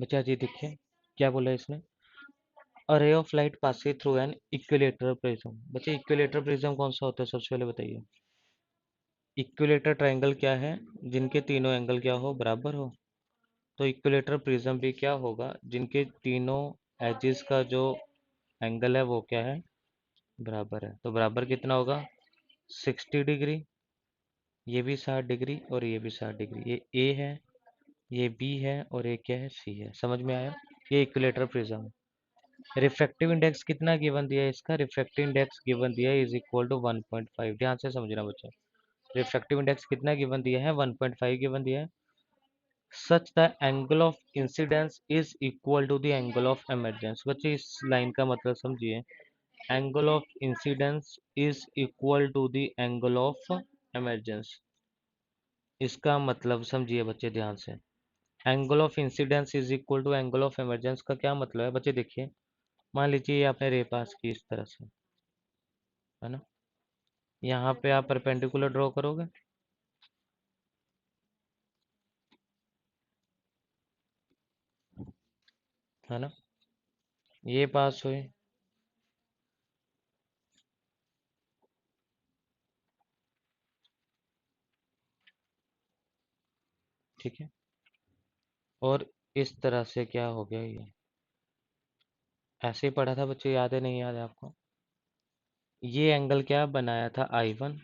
बच्चा जी देखिए क्या बोला इसने, a ray of light passing through an equilateral prism. बच्चे इक्विलेटरल प्रिज्म कौन सा होता है, सबसे पहले बताइए। इक्विलेटर ट्रायंगल क्या है, जिनके तीनों एंगल क्या हो, बराबर हो। तो इक्विलेटर प्रिज्म भी क्या होगा, जिनके तीनों एजेस का जो एंगल है वो क्या है, बराबर है। तो बराबर कितना होगा, 60 डिग्री। ये भी 60 डिग्री और ये भी 60 डिग्री। ये ए है, ये बी है और ये क्या है, सी है। समझ में आया, ये इक्विलेटर प्रिज्म है। रिफ्रैक्टिव इंडेक्स कितना गिवन दिया है इसका, रिफ्रैक्टिव इंडेक्स गिवन दिया है इज इक्वल टू 1.5। ध्यान से समझना बच्चे, रिफ्रैक्टिव इंडेक्स कितना गिवन दिया है, 1.5 गिवन दिया है। Such the angle of incidence is equal to the angle of emergence. बच्चे इस लाइन का मतलब समझिए, angle of incidence is equal to the angle of emergence. इसका मतलब समझिए बच्चे ध्यान से, angle of incidence is equal to angle of emergence का क्या मतलब है बच्चे देखिए। मान लीजिए ये आपने रे पास की इस तरह से, है ना। यहाँ पे आप परपेंडिकुलर ड्रॉ करोगे, है ना। ये पास हुई, ठीक है। और इस तरह से क्या हो गया, ये ऐसे ही पढ़ा था बच्चे, याद है नहीं याद है आपको। ये एंगल क्या बनाया था, I1।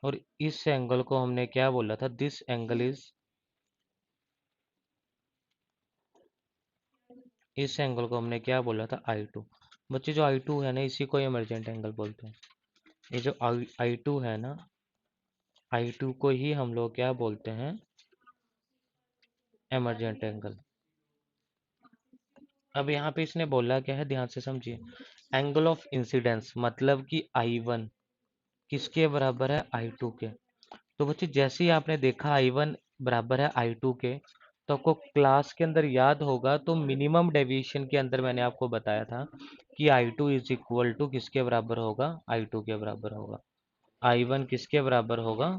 और इस एंगल को हमने क्या बोला था, दिस एंगल इज, इस एंगल को हमने क्या बोला था, I2। बच्चे जो I2 है ना, इसी को इमरजेंट एंगल बोलते हैं। ये जो I2 है ना, I2 को ही हम लोग क्या बोलते हैं, इमरजेंट एंगल। अब यहाँ पे इसने बोला क्या है, ध्यान से समझिए। एंगल ऑफ इंसिडेंस मतलब कि I1 किसके बराबर है, I2 के। तो बच्चे जैसे ही आपने देखा I1 बराबर है I2 के, तो आपको क्लास के अंदर याद होगा, तो मिनिमम डेविएशन के अंदर मैंने आपको बताया था कि I2 इज इक्वल टू किसके बराबर होगा, I2 के बराबर होगा। I1 किसके बराबर होगा,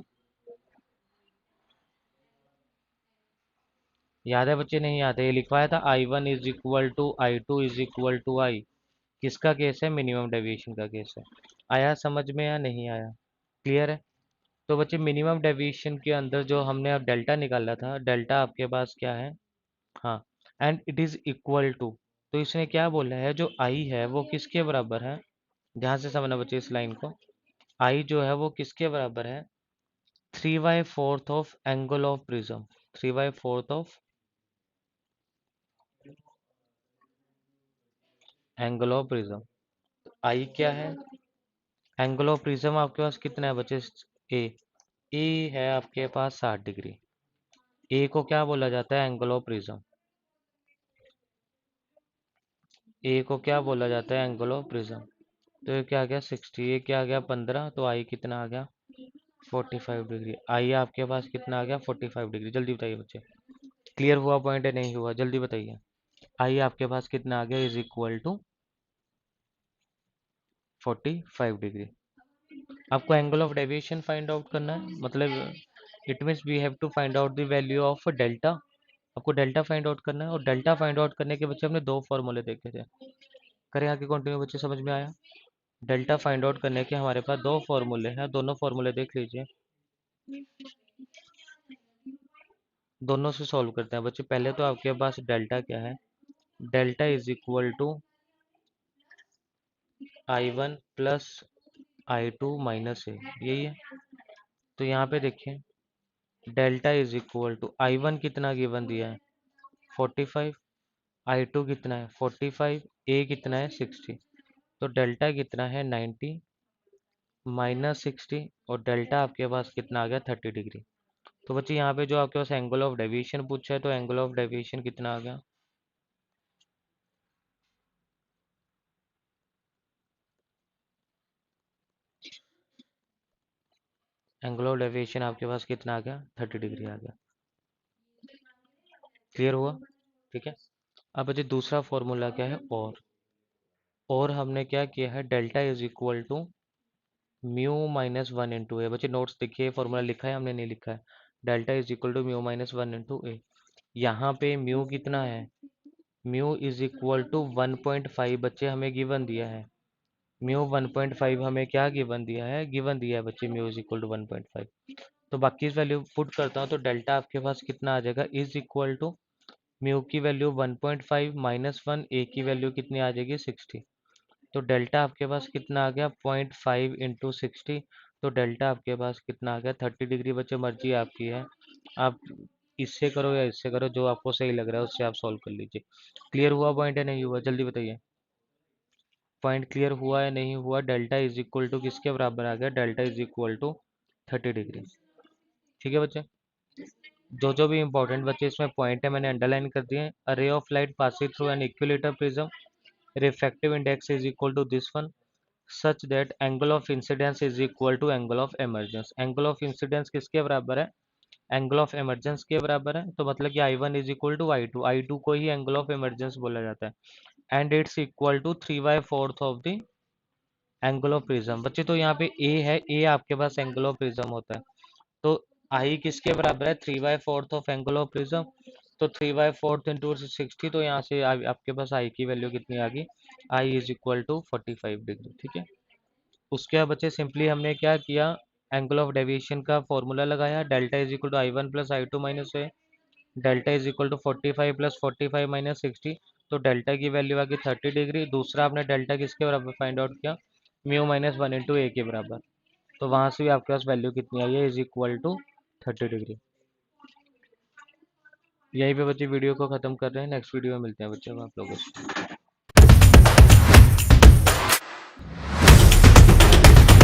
याद है बच्चे, नहीं याद है, ये लिखवाया था I1 is equal to I2 is equal to I। किसका केस है, मिनिमम डेविएशन का केस है। आया समझ में या नहीं आया, क्लियर है। तो बच्चे मिनिमम डेविएशन के अंदर जो हमने अब डेल्टा निकाला था, डेल्टा आपके पास क्या है, हाँ, and it is equal to. तो इसने क्या बोला है, जो आई है वो किसके बराबर है, ध्यान से समझना बच्चे इस लाइन को। आई जो है वो किसके बराबर है, 3/4 of angle of prism. 3/4 of angle of prism. I क्या है, एंगल ऑफ प्रिज्म आपके पास कितना है बच्चे, ए। ए है आपके पास 60 डिग्री। ए को क्या बोला जाता है, एंगल ऑफ प्रिज्म। ए को क्या बोला जाता है, एंगल ऑफ प्रिज्म। तो ये क्या आ गया 60, ये क्या आ गया 15, तो आई कितना आ गया 45 डिग्री। आई आपके पास कितना आ गया 45 डिग्री। जल्दी बताइए बच्चे, क्लियर हुआ पॉइंट है, नहीं हुआ, जल्दी बताइए। आई आपके पास कितना आ गया, इज इक्वल टू 45 डिग्री। आपको angle of deviation find out करना है, मतलब it means we have to find out the value of delta. आपको डेल्टा फाइंड आउट करना है, और डेल्टा फाइंड आउट करने के बच्चे हमने दो फॉर्मूले देखे थे। करें आगे कंटिन्यू बच्चे, समझ में आया। डेल्टा फाइंड आउट करने के हमारे पास दो फॉर्मूले हैं, दोनों फॉर्मूले देख लीजिए। दोनों से सॉल्व करते हैं बच्चे। पहले तो आपके पास डेल्टा क्या है, delta is equal to I1 plus I2 minus A, यही है। तो यहाँ पे देखिए, delta is equal to I1 कितना गिवन दिया है 45, I2 कितना है 45, ए कितना है 60। तो डेल्टा कितना है 90 माइनस 60, और डेल्टा आपके पास कितना आ गया 30 डिग्री। तो बच्चे यहाँ पे जो आपके पास एंगल ऑफ डेविएशन पूछा है, तो एंगल ऑफ डेविएशन कितना आ गया, एंगल ऑफ डेविएशन आपके पास कितना आ गया 30 डिग्री आ गया। क्लियर हुआ, ठीक है। अब बच्चे दूसरा फॉर्मूला क्या है, और हमने क्या किया है, delta is equal to mu minus 1 into A. बच्चे नोट्स देखिए, फॉर्मूला लिखा है हमने, नहीं लिखा है। Delta is equal to mu minus 1 into A. यहाँ पे म्यू कितना है, म्यू इज इक्वल टू 1.5 बच्चे हमें गिवन दिया है, म्यू 1.5 हमें क्या गिवन दिया है, गिवन दिया है बच्चे म्यू इज इक्वल टू 1.5। तो बाकी इस वैल्यू पुट करता हूँ तो डेल्टा आपके पास कितना आ जाएगा, इज इक्वल टू म्यू की वैल्यू 1.5 माइनस 1, ए की वैल्यू कितनी आ जाएगी 60। तो डेल्टा आपके पास कितना आ गया 0.5 इंटू 60। तो डेल्टा आपके पास कितना आ गया 30 डिग्री। बच्चे मर्जी आपकी है, आप इससे करो या इससे करो, जो आपको सही लग रहा है उससे आप सॉल्व कर लीजिए। क्लियर हुआ पॉइंट है नहीं हुआ, जल्दी बताइए। पॉइंट क्लियर हुआ है नहीं हुआ। डेल्टा इज इक्वल टू किसके बराबर आ गया, delta is equal to 30 degree. ठीक है बच्चे, जो जो भी इंपॉर्टेंट बच्चे इसमें पॉइंट है मैंने अंडरलाइन कर दिए हैं। A ray of light passing through an equilateral prism, refractive index is equal to this one, such that angle of incidence is equal to angle of emergence। angle of incidence किसके बराबर है, angle of emergence के बराबर है। तो मतलब कि I1 is equal to I2, I2 को ही एंगल ऑफ एमरजेंस बोला जाता है। And it's equal to 3/4 of the angle of prism. बच्चे तो यहाँ पे ए है, ए आपके पास एंगल ऑफ प्रिज्म होता है। तो आई किसके बराबर है, 3/4 ऑफ एंगल ऑफ प्रिज्म। तो 3/4 इंटू 60, तो यहाँ से आपके पास आई की वैल्यू कितनी आ गई, I is equal to 45 degree. ठीक है, उसके बाद बच्चे सिंपली हमने क्या किया, एंगल ऑफ डेविएशन का फॉर्मूला लगाया, delta is equal to I1 plus I2 minus A, delta is equal to 45 plus 45 minus 60। तो डेल्टा की वैल्यू आ गई 30 डिग्री। दूसरा आपने डेल्टा किसके बराबर फाइंड आउट किया, म्यू माइनस 1 इंटू ए के बराबर। तो वहां से भी आपके पास वैल्यू कितनी आई है, इज इक्वल टू 30 डिग्री। यहीं पे बच्चे वीडियो को खत्म कर रहे हैं, नेक्स्ट वीडियो में मिलते हैं बच्चों आप लोगों से।